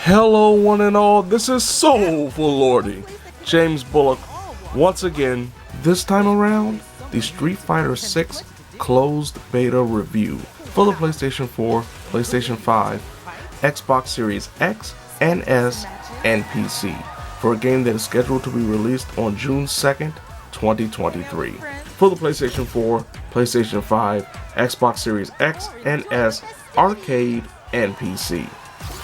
Hello one and all, this is Soulful Lordy, James Bullock, once again, this time around, the Street Fighter 6 closed beta review for the PlayStation 4, PlayStation 5, Xbox Series X and S, and PC, for a game that is scheduled to be released on June 2nd, 2023, for the PlayStation 4, PlayStation 5, Xbox Series X and S, arcade, and PC.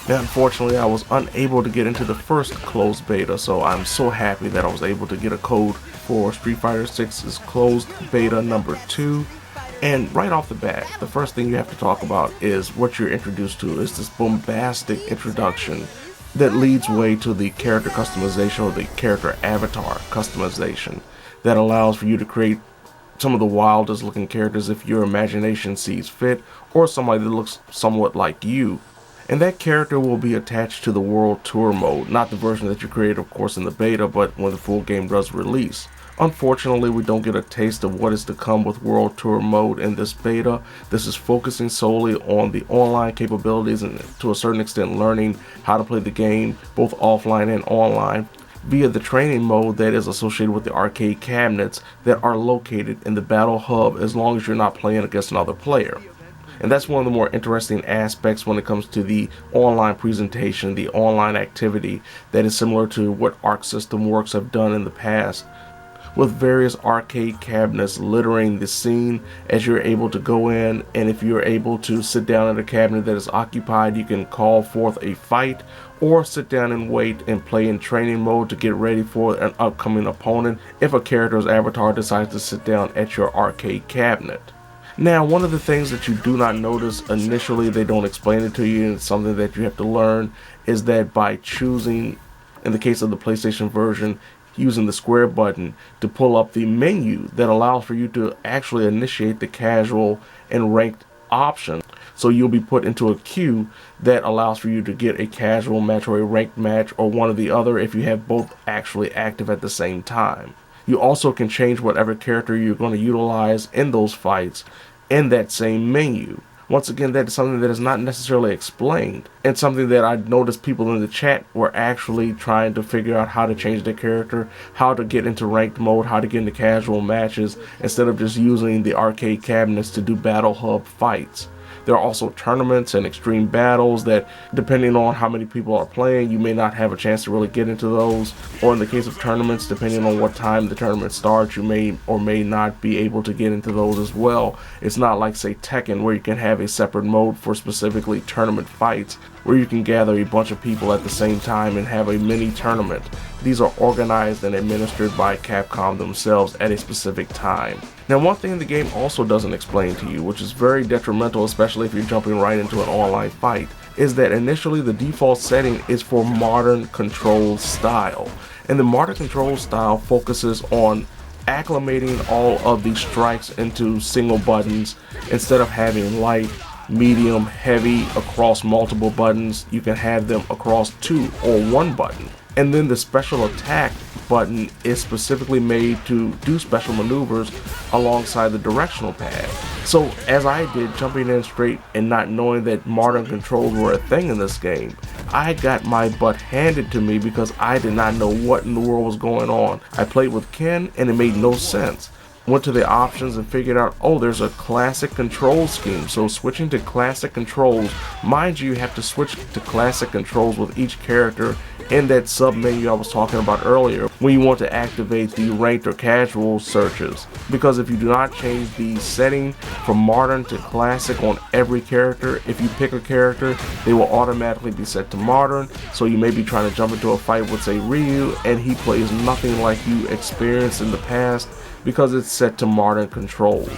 Now, unfortunately, I was unable to get into the first closed beta, so I'm so happy that I was able to get a code for Street Fighter 6's closed beta number 2. And right off the bat, the first thing you have to talk about is what you're introduced to. It's this bombastic introduction that leads way to the character customization, or the character avatar customization, that allows for you to create some of the wildest looking characters if your imagination sees fit, or somebody that looks somewhat like you. And that character will be attached to the World Tour mode, not the version that you created, of course, in the beta, but when the full game does release. Unfortunately, we don't get a taste of what is to come with World Tour mode in this beta. This is focusing solely on the online capabilities and, to a certain extent, learning how to play the game, both offline and online, via the training mode that is associated with the arcade cabinets that are located in the Battle Hub, as long as you're not playing against another player. And that's one of the more interesting aspects when it comes to the online presentation, the online activity, that is similar to what Arc System Works have done in the past, with various arcade cabinets littering the scene as you're able to go in, and if you're able to sit down in a cabinet that is occupied, you can call forth a fight, or sit down and wait and play in training mode to get ready for an upcoming opponent if a character's avatar decides to sit down at your arcade cabinet. Now, one of the things that you do not notice initially, they don't explain it to you, and it's something that you have to learn, is that by choosing, in the case of the PlayStation version, using the square button to pull up the menu that allows for you to actually initiate the casual and ranked option. So you'll be put into a queue that allows for you to get a casual match or a ranked match, or one or the other if you have both actually active at the same time. You also can change whatever character you're going to utilize in those fights in that same menu. Once again, that is something that is not necessarily explained, and something that I noticed people in the chat were actually trying to figure out how to change their character, how to get into ranked mode, how to get into casual matches, instead of just using the arcade cabinets to do Battle Hub fights. There are also tournaments and extreme battles that, depending on how many people are playing, you may not have a chance to really get into those. Or in the case of tournaments, depending on what time the tournament starts, you may or may not be able to get into those as well. It's not like, say, Tekken, where you can have a separate mode for specifically tournament fights, where you can gather a bunch of people at the same time and have a mini tournament. These are organized and administered by Capcom themselves at a specific time. Now, one thing the game also doesn't explain to you, which is very detrimental, especially if you're jumping right into an online fight, is that initially the default setting is for modern control style. And the modern control style focuses on acclimating all of the strikes into single buttons. Instead of having light, medium, heavy across multiple buttons, you can have them across 2 or 1 button. And then the special attack button is specifically made to do special maneuvers alongside the directional pad. So as I did, jumping in straight and not knowing that modern controls were a thing in this game, I got my butt handed to me because I did not know what in the world was going on. I played with Ken and it made no sense. Went to the options and figured out, oh, there's a classic control scheme. So switching to classic controls, mind you, you have to switch to classic controls with each character in that sub menu I was talking about earlier when you want to activate the ranked or casual searches. Because if you do not change the setting from modern to classic on every character, if you pick a character, they will automatically be set to modern. So you may be trying to jump into a fight with, say, Ryu, and he plays nothing like you experienced in the past, because it's set to modern controls.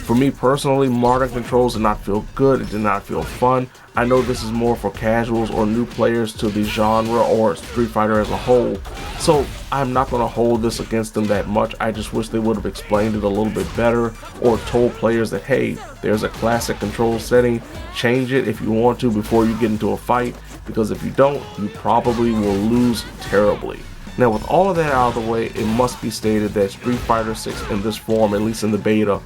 For me personally, modern controls did not feel good, it did not feel fun. I know this is more for casuals or new players to the genre or Street Fighter as a whole, so I'm not going to hold this against them that much. I just wish they would have explained it a little bit better, or told players that, hey, there's a classic control setting, change it if you want to before you get into a fight, because if you don't, you probably will lose terribly. Now, with all of that out of the way, it must be stated that Street Fighter 6 in this form, at least in the beta,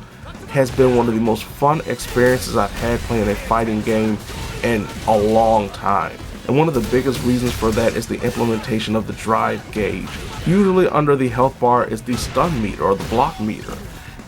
has been one of the most fun experiences I've had playing a fighting game in a long time. and one of the biggest reasons for that is the implementation of the drive gauge. Usually under the health bar is the stun meter or the block meter.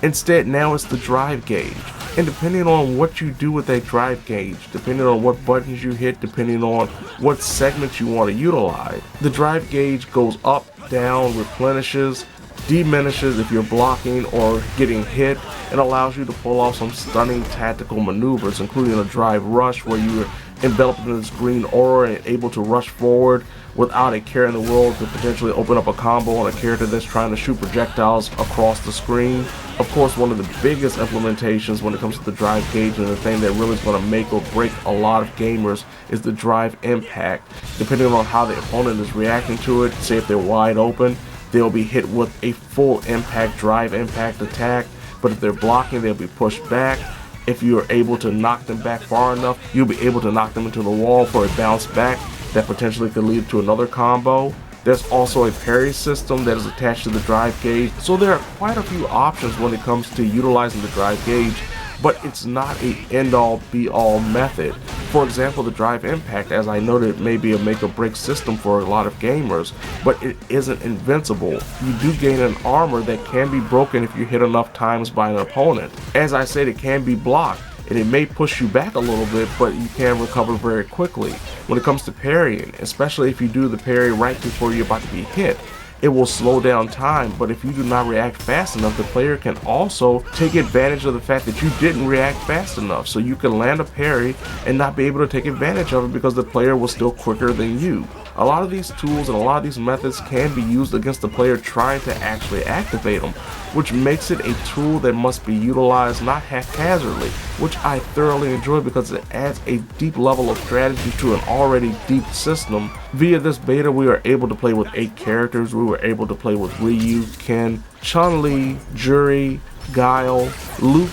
Instead, now it's the drive gauge. And depending on what you do with that drive gauge, depending on what buttons you hit, depending on what segments you want to utilize, the drive gauge goes up, down, replenishes, diminishes if you're blocking or getting hit, and allows you to pull off some stunning tactical maneuvers, including a drive rush where you're enveloped in this green aura and able to rush forward without a care in the world to potentially open up a combo on a character that's trying to shoot projectiles across the screen. Of course, one of the biggest implementations when it comes to the drive gauge, and the thing that really is going to make or break a lot of gamers, is the drive impact. Depending on how the opponent is reacting to it, say if they're wide open, they'll be hit with a full impact drive impact attack, but if they're blocking, they'll be pushed back. If you are able to knock them back far enough, you'll be able to knock them into the wall for a bounce back that potentially could lead to another combo. There's also a parry system that is attached to the drive gauge, so there are quite a few options when it comes to utilizing the drive gauge, but it's not a end-all be-all method. For example, the drive impact, as I noted, may be a make or break system for a lot of gamers, but it isn't invincible. You do gain an armor that can be broken if you hit enough times by an opponent. As I said, it can be blocked, and it may push you back a little bit, but you can recover very quickly. When it comes to parrying, especially if you do the parry right before you're about to be hit, it will slow down time, but if you do not react fast enough, the player can also take advantage of the fact that you didn't react fast enough. So you can land a parry and not be able to take advantage of it because the player was still quicker than you. A lot of these tools and a lot of these methods can be used against the player trying to actually activate them, which makes it a tool that must be utilized not haphazardly, which I thoroughly enjoy because it adds a deep level of strategy to an already deep system. Via this beta, we are able to play with 8 characters. We were able to play with Ryu, Ken, Chun-Li, Juri, Guile, Luke,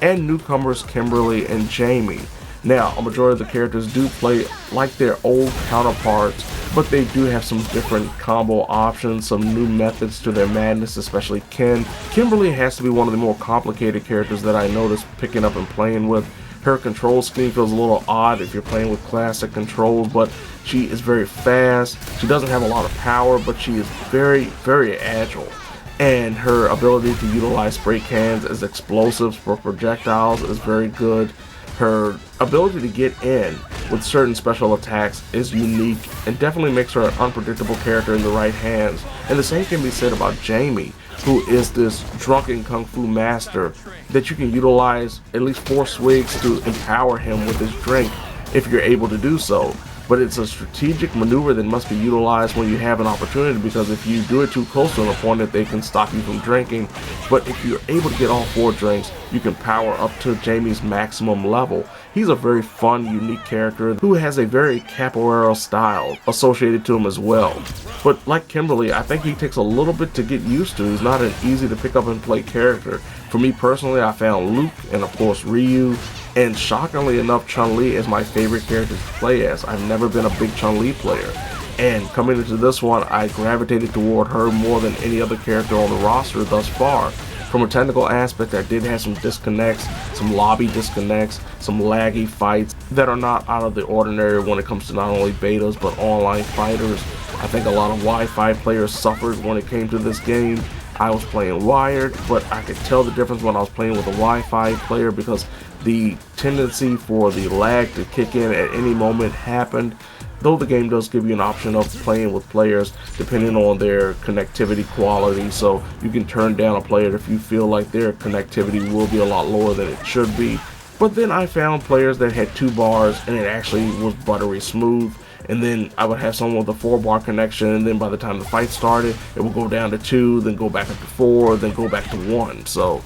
and newcomers Kimberly and Jamie. Now, a majority of the characters do play like their old counterparts, but they do have some different combo options, some new methods to their madness, especially Ken. Kimberly has to be one of the more complicated characters that I noticed picking up and playing with. Her control scheme feels a little odd if you're playing with classic controls, but she is very fast. She doesn't have a lot of power, but she is very, very agile. And her ability to utilize spray cans as explosives for projectiles is very good. Her ability to get in with certain special attacks is unique and definitely makes her an unpredictable character in the right hands. And the same can be said about Jamie, who is this drunken kung fu master that you can utilize at least 4 swigs to empower him with his drink if you're able to do so. But it's a strategic maneuver that must be utilized when you have an opportunity, because if you do it too close to an opponent, they can stop you from drinking. But if you're able to get all 4 drinks, you can power up to Jamie's maximum level. He's a very fun, unique character who has a very capoeira style associated to him as well. But like Kimberly, I think he takes a little bit to get used to. He's not an easy to pick up and play character. For me personally, I found Luke and of course Ryu, and shockingly enough, Chun-Li is my favorite character to play as. I've never been a big Chun-Li player, and coming into this one, I gravitated toward her more than any other character on the roster thus far. From a technical aspect, I did have some disconnects, some lobby disconnects, some laggy fights that are not out of the ordinary when it comes to not only betas but online fighters. I think a lot of Wi-Fi players suffered when it came to this game. I was playing wired, but I could tell the difference when I was playing with a Wi-Fi player because the tendency for the lag to kick in at any moment happened, though the game does give you an option of playing with players depending on their connectivity quality, so you can turn down a player if you feel like their connectivity will be a lot lower than it should be. But then I found players that had 2 bars and it actually was buttery smooth, and then I would have someone with a 4-bar connection, and then by the time the fight started, it would go down to 2, then go back up to 4, then go back to 1. So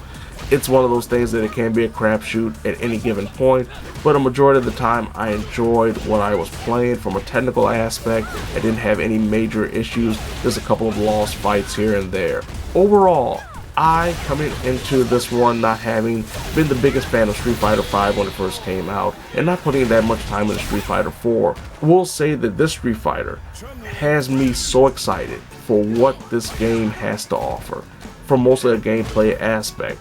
it's one of those things that it can be a crapshoot at any given point, but a majority of the time I enjoyed what I was playing from a technical aspect. I didn't have any major issues. There's a couple of lost fights here and there. Overall, I, coming into this one not having been the biggest fan of Street Fighter V when it first came out, and not putting that much time into Street Fighter 4, will say that this Street Fighter has me so excited for what this game has to offer, from mostly a gameplay aspect.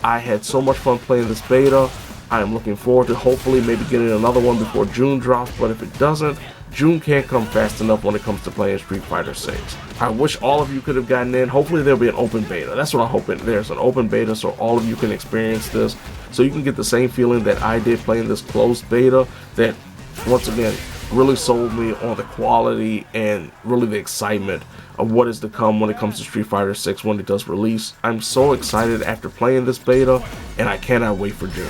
I had so much fun playing this beta. I am looking forward to hopefully maybe getting another one before June drops, but if it doesn't, June can't come fast enough when it comes to playing Street Fighter 6. I wish all of you could have gotten in. Hopefully there'll be an open beta. That's what I'm hoping. There's an open beta so all of you can experience this, so you can get the same feeling that I did playing this closed beta, that once again really sold me on the quality and really the excitement of what is to come when it comes to Street Fighter 6 when it does release. I'm so excited after playing this beta, and I cannot wait for June.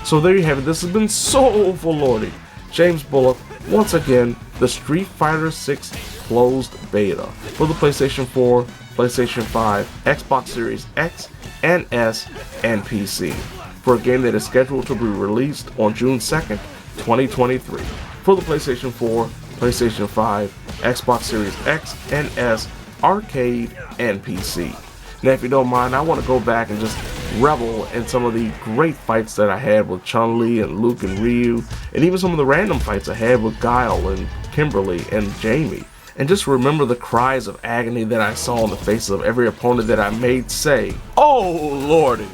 So there you have it. This has been Soulful Lordy, James Bullock, once again, the Street Fighter 6 closed beta for the PlayStation 4, PlayStation 5, Xbox Series X and S, and PC, for a game that is scheduled to be released on June 2nd, 2023, for the PlayStation 4, PlayStation 5, Xbox Series X and S, arcade, and PC. Now, if you don't mind, I want to go back and just revel in some of the great fights that I had with Chun-Li and Luke and Ryu, and even some of the random fights I had with Guile and Kimberly and Jamie, and just remember the cries of agony that I saw on the faces of every opponent that I made say, "Oh Lordy!"